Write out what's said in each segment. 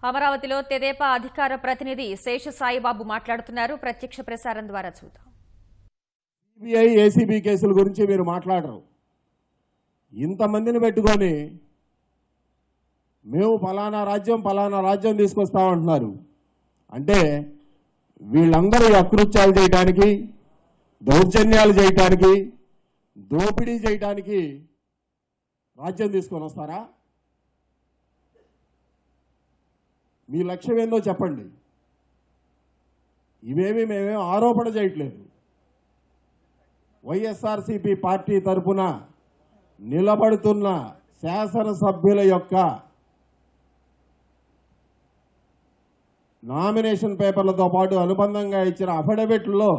అమరావతిలో తెదేపా అధికార ప్రతినిధి శేషసాయిబాబు మాట్లాడుతున్నారు. ప్రత్యక్ష ప్రసారం ద్వారా చూద్దాం. సిబిఐ ఏసీబీ కేసుల గురించి మీరు మాట్లాడరు. ఇంతమందిని పెట్టుకొని మేము ఫలానా రాజ్యం తీసుకొస్తామంటున్నారు. అంటే వీళ్ళందరూ అకృత్యాలు చేయడానికి, దౌర్జన్యాలు చేయడానికి, దోపిడీ చేయడానికి రాజ్యం తీసుకొని వస్తారా? మీ లక్ష్యం ఏందో చెప్పండి. ఇవేమీ మేమేం ఆరోపణ చేయట్లేదు. వైఎస్ఆర్సీపీ పార్టీ తరఫున నిలబడుతున్న శాసనసభ్యుల యొక్క నామినేషన్ పేపర్లతో పాటు అనుబంధంగా ఇచ్చిన అఫిడవిట్లో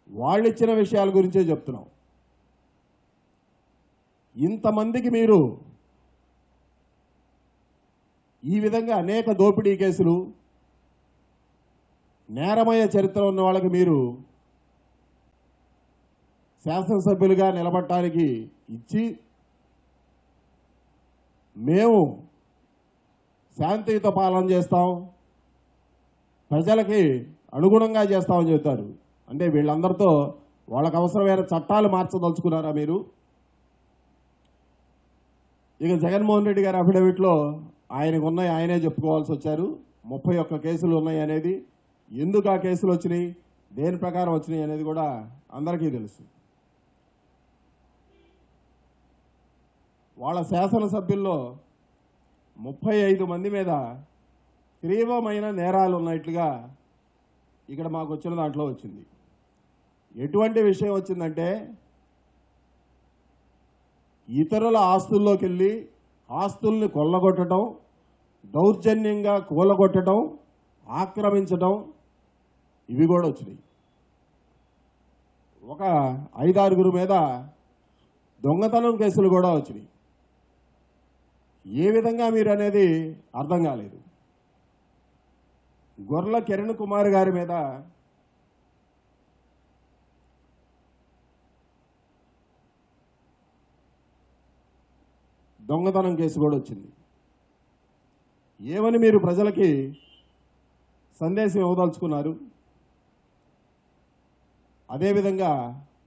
వాళ్ళు ఇచ్చిన విషయాల గురించే చెప్తున్నాం. ఇంతమందికి మీరు ఈ విధంగా అనేక దోపిడీ కేసులు, నేరమయ చరిత్ర ఉన్న వాళ్ళకి మీరు శాసనసభ్యులుగా నిలబడటానికి ఇచ్చి, మేము శాంతియుత పాలన చేస్తాం, ప్రజలకి అనుగుణంగా చేస్తామని చెబుతారు. అంటే వీళ్ళందరితో వాళ్ళకు అవసరమైన చట్టాలు మార్చదలుచుకున్నారా మీరు? ఇక జగన్మోహన్ రెడ్డి గారి అఫిడవిట్లో ఆయనకు ఉన్నాయి, ఆయనే చెప్పుకోవాల్సి వచ్చారు. 31 కేసులు ఉన్నాయి అనేది, ఎందుకు ఆ కేసులు వచ్చినాయి, దేని ప్రకారం వచ్చినాయి అనేది కూడా అందరికీ తెలుసు. వాళ్ళ శాసనసభ్యుల్లో 35 మంది మీద తీవ్రమైన నేరాలు ఉన్నట్లుగా ఇక్కడ మాకు వచ్చిన దాంట్లో వచ్చింది. ఎటువంటి విషయం వచ్చిందంటే, ఇతరుల ఆస్తుల్లోకి వెళ్ళి ఆస్తుల్ని కొల్లగొట్టడం, దౌర్జన్యంగా కూలగొట్టడం, ఆక్రమించడం, ఇవి కూడా వచ్చినాయి. ఒక 5-6 మీద దొంగతనం కేసులు కూడా వచ్చినాయి. ఏ విధంగా మీరు అనేది అర్థం కాలేదు. గొర్ల కిరణ్ కుమార్ గారి మీద దొంగతనం కేసు కూడా వచ్చింది. ఏమని మీరు ప్రజలకి సందేశం ఇవ్వదలుచుకున్నారు? అదేవిధంగా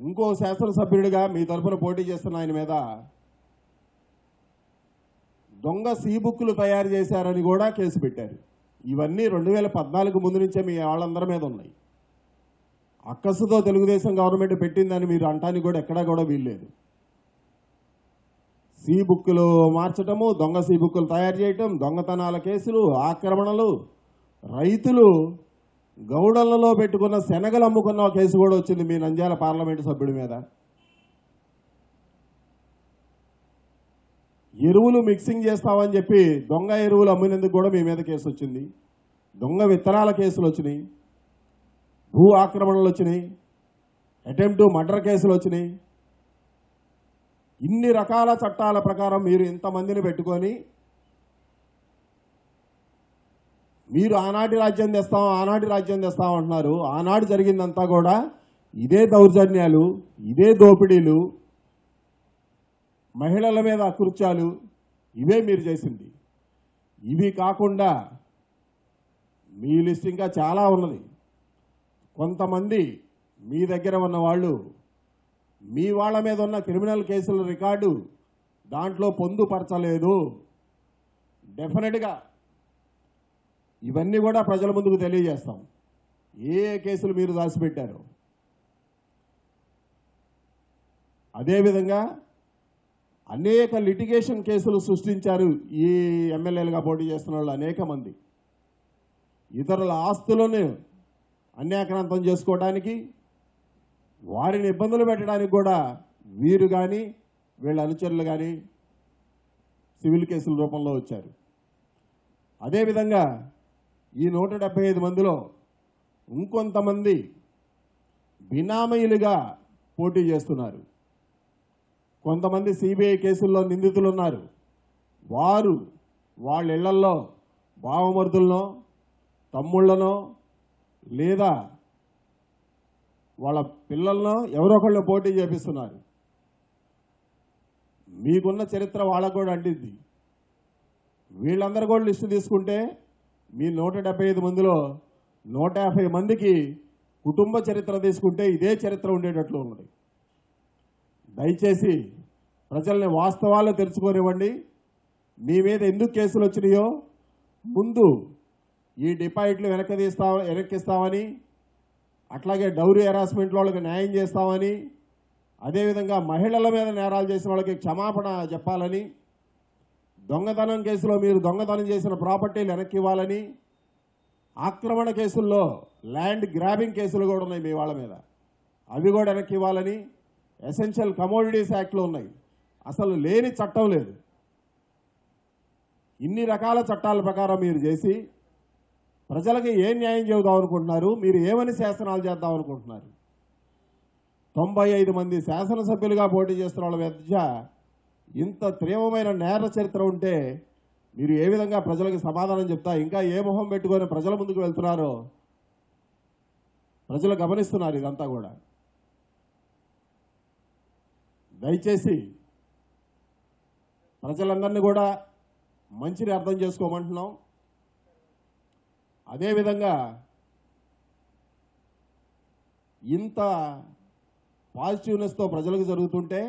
ఇంకో శాసనసభ్యుడిగా మీ తరఫున పోటీ చేస్తున్న ఆయన మీద దొంగ సీబుక్లు తయారు చేశారని కూడా కేసు పెట్టారు. ఇవన్నీ 2014 ముందు నుంచే మీ వాళ్ళందరి మీద ఉన్నాయి. అక్కసుతో తెలుగుదేశం గవర్నమెంట్ పెట్టిందని మీరు అంటానికి కూడా ఎక్కడా కూడా వీల్లేదు. సీబుక్లు మార్చటము, దొంగ సీబుక్లు తయారు చేయటం, దొంగతనాల కేసులు, ఆక్రమణలు, రైతులు గౌడలలో పెట్టుకున్న శనగలు అమ్ముకున్న కేసు కూడా వచ్చింది మీ నంద్యాల పార్లమెంటు సభ్యుడి మీద. ఎరువులు మిక్సింగ్ చేస్తామని చెప్పి దొంగ ఎరువులు అమ్మినందుకు కూడా మీ మీద కేసు వచ్చింది. దొంగ విత్తనాల కేసులు వచ్చినాయి, భూ ఆక్రమణలు వచ్చినాయి, అటెంప్ట్ మర్డర్ కేసులు వచ్చినాయి. ఇన్ని రకాల చట్టాల ప్రకారం మీరు ఇంతమందిని పెట్టుకొని మీరు ఆనాటి రాజ్యం తెస్తాం అంటున్నారు. ఆనాడు జరిగిందంతా కూడా ఇదే దౌర్జన్యాలు, ఇదే దోపిడీలు, మహిళల మీద అకృత్యాలు, ఇవే మీరు చేసింది. ఇవి కాకుండా మీ లిస్ట్ ఇంకా చాలా ఉన్నది. కొంతమంది మీ దగ్గర ఉన్న వాళ్ళు మీ వాళ్ళ మీద ఉన్న క్రిమినల్ కేసుల రికార్డు దాంట్లో పొందుపరచలేదు. డెఫినెట్గా ఇవన్నీ కూడా ప్రజల ముందుకు తెలియజేస్తాం. ఏ కేసులు మీరు దాచిపెట్టారు. అదేవిధంగా అనేక లిటిగేషన్ కేసులు సృష్టించారు ఈ ఎమ్మెల్యేలుగా పోటీ చేస్తున్న వాళ్ళు అనేక మంది. ఇతరుల ఆస్తులను అన్యాక్రాంతం చేసుకోవడానికి, వారిని ఇబ్బందులు పెట్టడానికి కూడా వీరు కానీ వీళ్ళ అనుచరులు కానీ సివిల్ కేసుల రూపంలో వచ్చారు. అదేవిధంగా ఈ 175 మందిలో ఇంకొంతమంది బినామీలుగా పోటీ చేస్తున్నారు. కొంతమంది సిబిఐ కేసుల్లో నిందితులు ఉన్నారు. వారు వాళ్ళ ఇళ్లల్లో బావమరుదులనో, తమ్ముళ్లనో, లేదా వాళ్ళ పిల్లలను ఎవరో ఒకళ్ళు పోటీ చేపిస్తున్నారు. మీకున్న చరిత్ర వాళ్ళకు కూడా అంటిద్ది. వీళ్ళందరూ కూడా లిస్టు తీసుకుంటే మీ 175 మందిలో 150 మందికి కుటుంబ చరిత్ర తీసుకుంటే ఇదే చరిత్ర ఉండేటట్లు ఉన్నది. దయచేసి ప్రజల్ని వాస్తవాలు తెలుసుకోనివ్వండి. మీ మీద ఎందుకు కేసులు వచ్చినాయో ముందు ఈ డిపాజిట్లు వెనక్కిస్తామని, అట్లాగే డౌరీ హెరాస్మెంట్ వాళ్ళకి న్యాయం చేస్తామని, అదేవిధంగా మహిళల మీద నేరాలు చేసిన వాళ్ళకి క్షమాపణ చెప్పాలని, దొంగతనం కేసులో మీరు దొంగతనం చేసిన ప్రాపర్టీలు వెనక్కి ఇవ్వాలని, ఆక్రమణ కేసుల్లో ల్యాండ్ గ్రాబింగ్ కేసులు కూడా ఉన్నాయి మీ వాళ్ళ మీద, అవి కూడా వెనక్కి ఇవ్వాలని, ఎసెన్షియల్ కమోడిటీస్ యాక్ట్లో ఉన్నాయి. అసలు లేని చట్టం లేదు. ఇన్ని రకాల చట్టాల ప్రకారం మీరు చేసి ప్రజలకి ఏం న్యాయం చెబుదాం అనుకుంటున్నారు? మీరు ఏమని శాసనాలు చేద్దాం అనుకుంటున్నారు? 95 మంది శాసనసభ్యులుగా పోటీ చేస్తున్న వాళ్ళ మధ్య ఇంత తీవ్రమైన నేర చరిత్ర ఉంటే మీరు ఏ విధంగా ప్రజలకు సమాధానం చెప్తా? ఇంకా ఏ మొహం పెట్టుకొని ప్రజల ముందుకు వెళ్తున్నారో ప్రజలు గమనిస్తున్నారు. ఇదంతా కూడా దయచేసి ప్రజలందరినీ కూడా మంచిని అర్థం చేసుకోమంటున్నాం. అదేవిధంగా ఇంత పాజిటివ్నెస్తో ప్రజలకు జరుగుతుంటే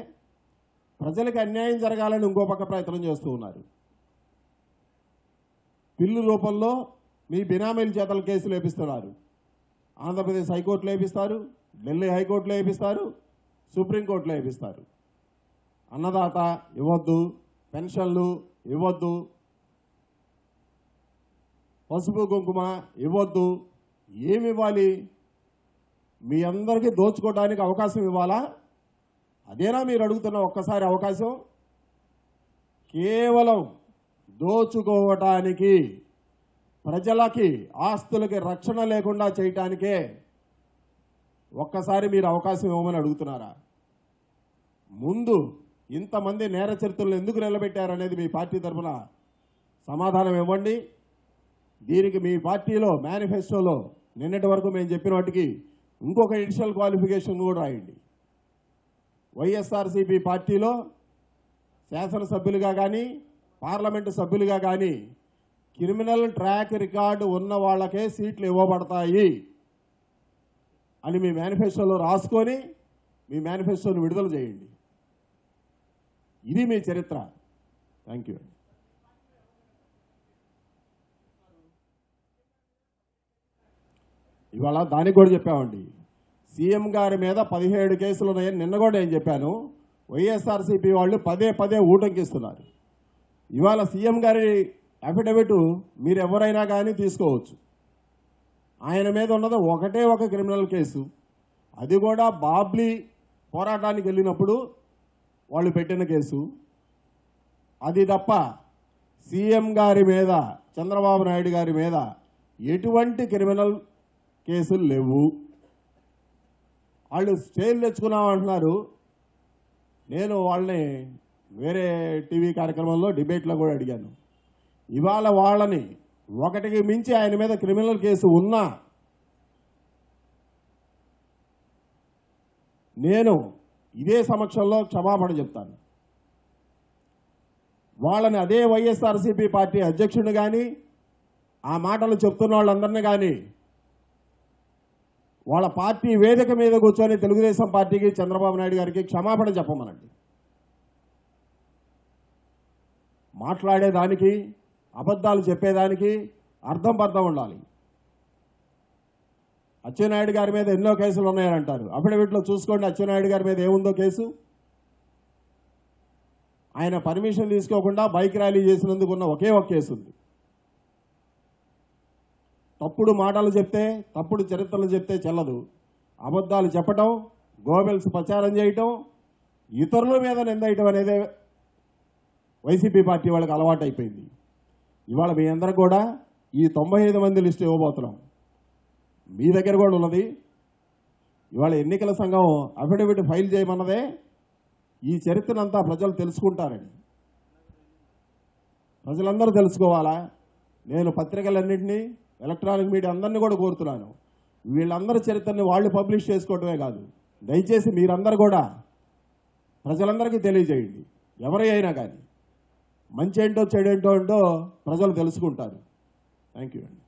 ప్రజలకు అన్యాయం జరగాలని ఇంకో పక్క ప్రయత్నం చేస్తూ ఉన్నారు. పిల్లు రూపంలో మీ బినామీల చేతల కేసులు వేపిస్తున్నారు. ఆంధ్రప్రదేశ్ హైకోర్టులో వేపిస్తారు, ఢిల్లీ హైకోర్టులో వేపిస్తారు, సుప్రీంకోర్టులో వేపిస్తారు. అన్నదాత ఇవ్వద్దు, పెన్షన్లు ఇవ్వద్దు, పసుపు కుంకుమ ఇవ్వద్దు. ఏమి ఇవ్వాలి? మీ అందరికీ దోచుకోవడానికి అవకాశం ఇవ్వాలా? అదేనా మీరు అడుగుతున్న ఒక్కసారి అవకాశం? కేవలం దోచుకోవటానికి, ప్రజలకి ఆస్తులకి రక్షణ లేకుండా చేయటానికే ఒక్కసారి మీరు అవకాశం ఇవ్వమని అడుగుతున్నారా? ముందు ఇంతమంది నేర చరిత్రలు ఎందుకు నిలబెట్టారనేది మీ పార్టీ తరఫున సమాధానం ఇవ్వండి. దీనికి మీ పార్టీలో మేనిఫెస్టోలో నిన్నటి వరకు మేము చెప్పిన వాటికి ఇంకొక ఎడిషనల్ క్వాలిఫికేషన్ కూడా రాయండి. వైఎస్ఆర్సీపీ పార్టీలో శాసనసభ్యులుగా కానీ పార్లమెంటు సభ్యులుగా కానీ క్రిమినల్ ట్రాక్ రికార్డు ఉన్న వాళ్ళకే సీట్లు ఇవ్వబడతాయి అని మీ మేనిఫెస్టోలో రాసుకొని మీ మేనిఫెస్టోను విడుదల చేయండి. ఇది మీ చరిత్ర. Thank you. ఇవాళ దానికి కూడా చెప్పామండి. సీఎం గారి మీద 17 కేసులు ఉన్నాయని నిన్న కూడా నేను చెప్పాను. వైఎస్ఆర్సీపీ వాళ్ళు పదే పదే ఊటంకిస్తున్నారు. ఇవాళ సీఎం గారి అఫిడవిట్ మీరు ఎవరైనా కానీ తీసుకోవచ్చు. ఆయన మీద ఉన్నది ఒకటే ఒక క్రిమినల్ కేసు, అది కూడా బాబ్లీ పోరాటానికి వెళ్ళినప్పుడు వాళ్ళు పెట్టిన కేసు. అది తప్ప సీఎం గారి మీద, చంద్రబాబు నాయుడు గారి మీద ఎటువంటి క్రిమినల్ కేసులు లేవు. వాళ్ళు స్టేలు తెచ్చుకున్నామంటున్నారు. నేను వాళ్ళని వేరే టీవీ కార్యక్రమంలో డిబేట్లో కూడా అడిగాను. ఇవాళ వాళ్ళని ఒకటికి మించి ఆయన మీద క్రిమినల్ కేసు ఉన్నా నేను ఇదే సమక్షంలో క్షమాపణ చెప్తాను. వాళ్ళని అదే వైఎస్ఆర్సీపీ పార్టీ అధ్యక్షుడిని కానీ ఆ మాటలు చెప్తున్న వాళ్ళందరినీ కానీ వాళ్ళ పార్టీ వేదిక మీద కూర్చొని తెలుగుదేశం పార్టీకి, చంద్రబాబు నాయుడు గారికి క్షమాపణ చెప్పమనండి. మాట్లాడేదానికి, అబద్ధాలు చెప్పేదానికి అర్థం పర్థం ఉండాలి. అచ్చెన్నాయుడు గారి మీద ఎన్నో కేసులు ఉన్నాయని అంటారు. అఫిడవిట్లో చూసుకోండి అచ్చెన్నాయుడు గారి మీద ఏముందో కేసు. ఆయన పర్మిషన్ తీసుకోకుండా బైక్ ర్యాలీ చేసినందుకు ఉన్న ఒకే ఒక కేసు ఉంది. తప్పుడు మాటలు చెప్తే, తప్పుడు చరిత్రలు చెప్తే చెల్లదు. అబద్ధాలు చెప్పటం, గోబెల్స్ ప్రచారం చేయటం, ఇతరుల మీద నిందేయటం అనేదే వైసీపీ పార్టీ వాళ్ళకి అలవాటు అయిపోయింది. ఇవాళ మీ అందరూ కూడా ఈ 95 మంది లిస్టు ఇవ్వబోతున్నాం. మీ దగ్గర కూడా ఉన్నది. ఇవాళ ఎన్నికల సంఘం అఫిడవిట్ ఫైల్ చేయమన్నదే ఈ చరిత్రనంతా ప్రజలు తెలుసుకుంటారని. ప్రజలందరూ తెలుసుకోవాలా? నేను పత్రికలన్నింటినీ, ఎలక్ట్రానిక్ మీడియా అందరినీ కూడా కోరుతున్నాను. వీళ్ళందరి చరిత్రని వాళ్ళు పబ్లిష్ చేసుకోవటమే కాదు, దయచేసి మీరందరూ కూడా ప్రజలందరికీ తెలియజేయండి. ఎవరైనా కానీ మంచి ఏంటో చెడేంటో ప్రజలు తెలుసుకుంటారు. థ్యాంక్ యూ అండి.